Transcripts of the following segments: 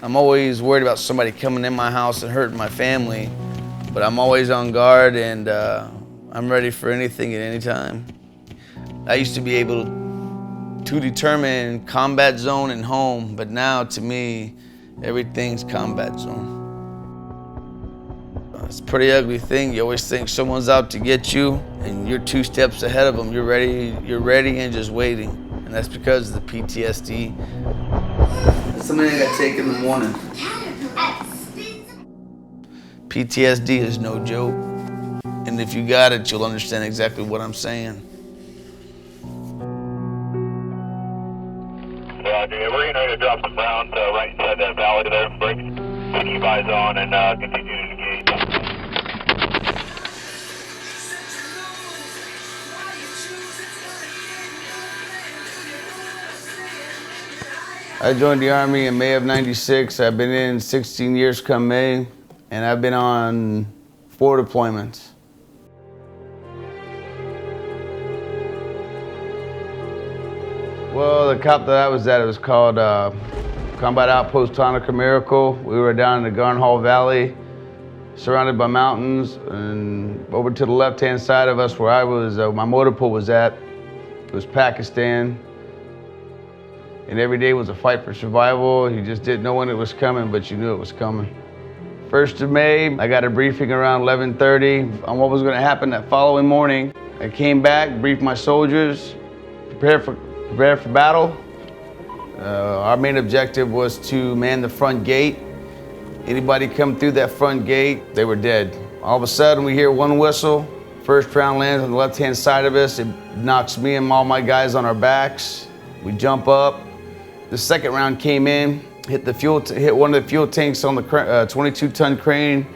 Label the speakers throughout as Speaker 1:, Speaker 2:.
Speaker 1: I'm always worried about somebody coming in my house and hurting my family, but I'm always on guard, and I'm ready for anything at any time. I used to be able to determine combat zone and home, but now to me, everything's combat zone. It's a pretty ugly thing. You always think someone's out to get you, and you're 2 steps ahead of them. You're ready and just waiting. And that's because of the PTSD. Something I got taken in the morning. PTSD is no joke. And if you got it, you'll understand exactly what I'm saying.
Speaker 2: We're getting ready to drop some rounds right inside that valley there. Keep eyes on and continue to engage.
Speaker 1: I joined the Army in May of '96. I've been in 16 years come May, and I've been on 4 deployments. Well, the COP that I was at, it was called Combat Outpost Honaker Miracle. We were down in the Garnhall Valley, surrounded by mountains, and over to the left-hand side of us where I was, my motor pool was at, it was Pakistan. And every day was a fight for survival. You just didn't know when it was coming, but you knew it was coming. 1st of May, I got a briefing around 11:30 on what was gonna happen that following morning. I came back, briefed my soldiers, prepared for battle. Our main objective was to man the front gate. Anybody come through that front gate, they were dead. All of a sudden, we hear one whistle. First round lands on the left-hand side of us. It knocks me and all my guys on our backs. We jump up. The second round came in, hit one of the fuel tanks on the 22-ton crane,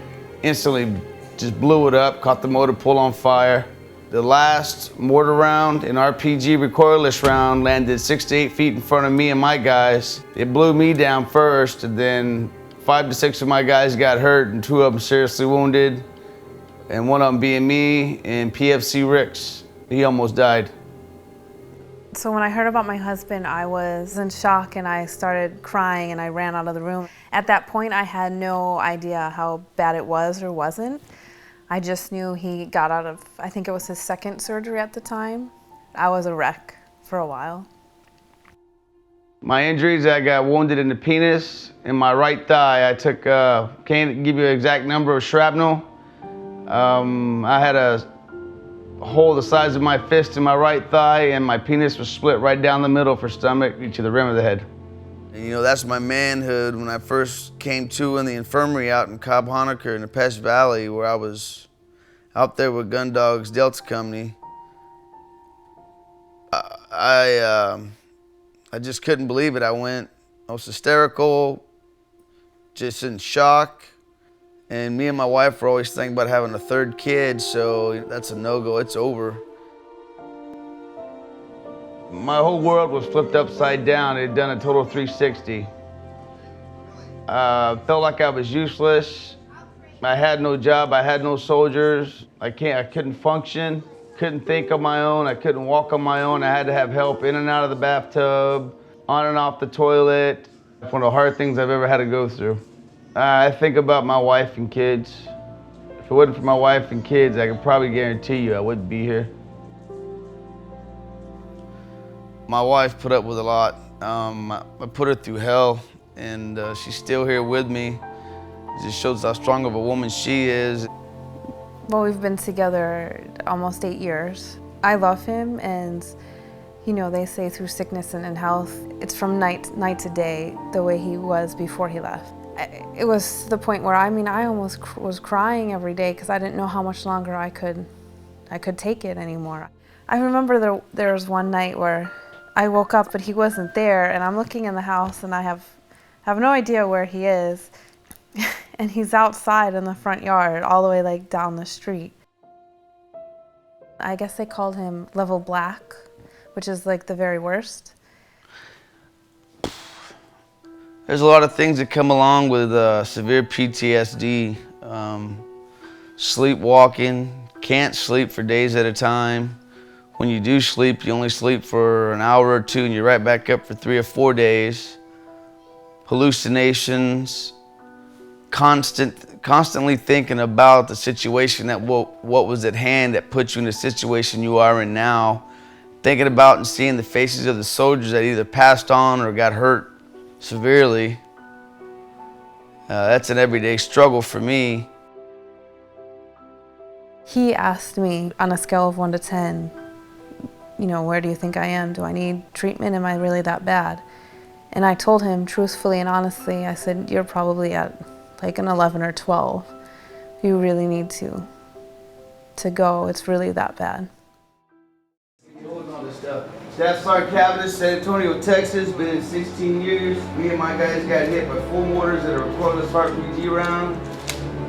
Speaker 1: instantly just blew it up, caught the motor pool on fire. The last mortar round, an RPG recoilless round, landed 6 to 8 feet in front of me and my guys. It blew me down first, and then 5 to 6 of my guys got hurt, and 2 of them seriously wounded, and one of them being me and PFC Ricks. He almost died.
Speaker 3: So when I heard about my husband, I was in shock and I started crying and I ran out of the room. At that point, I had no idea how bad it was or wasn't. I just knew he got out of, I think it was his 2nd surgery at the time. I was a wreck for a while.
Speaker 1: My injuries, I got wounded in the penis and my right thigh. I took, can't give you an exact number of shrapnel. I had a hole the size of my fist in my right thigh, and my penis was split right down the middle for stomach to the rim of the head. And, you know, that's my manhood. When I first came to in the infirmary out in Cobb Honaker in the Pesh Valley, where I was out there with Gun Dogs Delta Company, I just couldn't believe it. I was hysterical, just in shock. And me and my wife were always thinking about having a 3rd kid, so that's a no-go, it's over. My whole world was flipped upside down. It had done a total 360. Felt like I was useless. I had no job, I had no soldiers. I couldn't function, couldn't think on my own, I couldn't walk on my own. I had to have help in and out of the bathtub, on and off the toilet. One of the hard things I've ever had to go through. I think about my wife and kids. If it wasn't for my wife and kids, I could probably guarantee you I wouldn't be here. My wife put up with a lot. I put her through hell, and she's still here with me. It just shows how strong of a woman she is.
Speaker 3: Well, we've been together almost 8 years. I love him, and you know, they say through sickness and in health, it's from night to day, the way he was before he left. It was to the point where, I almost was crying every day because I didn't know how much longer I could take it anymore. I remember there was one night where I woke up but he wasn't there, and I'm looking in the house and I have no idea where he is. And he's outside in the front yard, all the way like down the street. I guess they called him level black, which is like the very worst.
Speaker 1: There's a lot of things that come along with severe PTSD. Sleepwalking, can't sleep for days at a time. When you do sleep, you only sleep for an hour or 2 and you're right back up for 3 or 4 days. hallucinations, constantly thinking about the situation that what was at hand that put you in the situation you are in now, thinking about and seeing the faces of the soldiers that either passed on or got hurt severely. That's an everyday struggle for me.
Speaker 3: He asked me on a scale of 1 to 10, you know, where do you think I am? Do I need treatment? Am I really that bad? And I told him truthfully and honestly, I said, you're probably at like an 11 or 12. You really need to go. It's really that bad.
Speaker 1: Staff Sergeant Caviness, San Antonio, Texas. Been in 16 years. Me and my guys got hit by 4 mortars that are a cordless RPG round.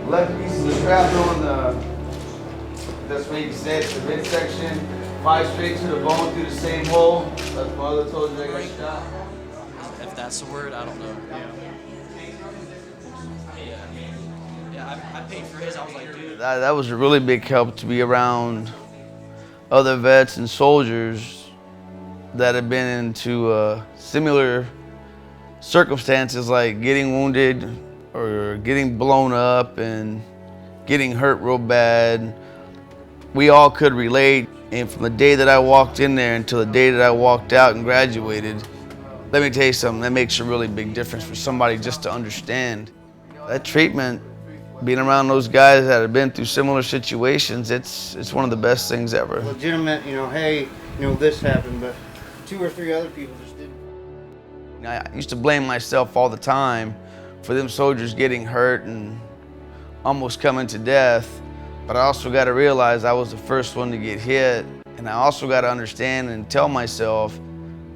Speaker 1: Left pieces of shrapnel on the, that's what you can say, it's the midsection. 5 straight to the bone through the same hole. That's my other soldier that got shot.
Speaker 4: If that's the word, I don't know. Yeah, I paid for his. I was like, dude.
Speaker 1: That was a really big help to be around other vets and soldiers that have been into similar circumstances, like getting wounded or getting blown up and getting hurt real bad. We all could relate, and from the day that I walked in there until the day that I walked out and graduated, let me tell you something, that makes a really big difference for somebody just to understand. That treatment, being around those guys that have been through similar situations, it's one of the best things ever.
Speaker 5: Legitimate, you know, hey, you know, this happened, but 2 or 3 other people just didn't.
Speaker 1: I used to blame myself all the time for them soldiers getting hurt and almost coming to death, but I also got to realize I was the first one to get hit, and I also got to understand and tell myself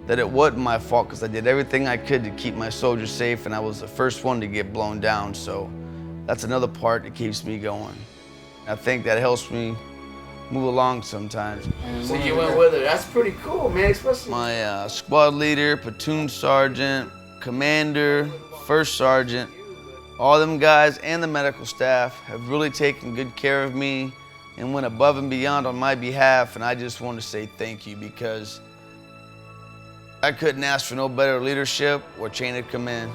Speaker 1: that it wasn't my fault, because I did everything I could to keep my soldiers safe, and I was the first one to get blown down. So that's another part that keeps me going. I think that helps me move along sometimes.
Speaker 6: So you went with her. That's pretty cool, man. Especially
Speaker 1: My squad leader, platoon sergeant, commander, first sergeant, all them guys and the medical staff have really taken good care of me and went above and beyond on my behalf, and I just want to say thank you, because I couldn't ask for no better leadership or chain of command.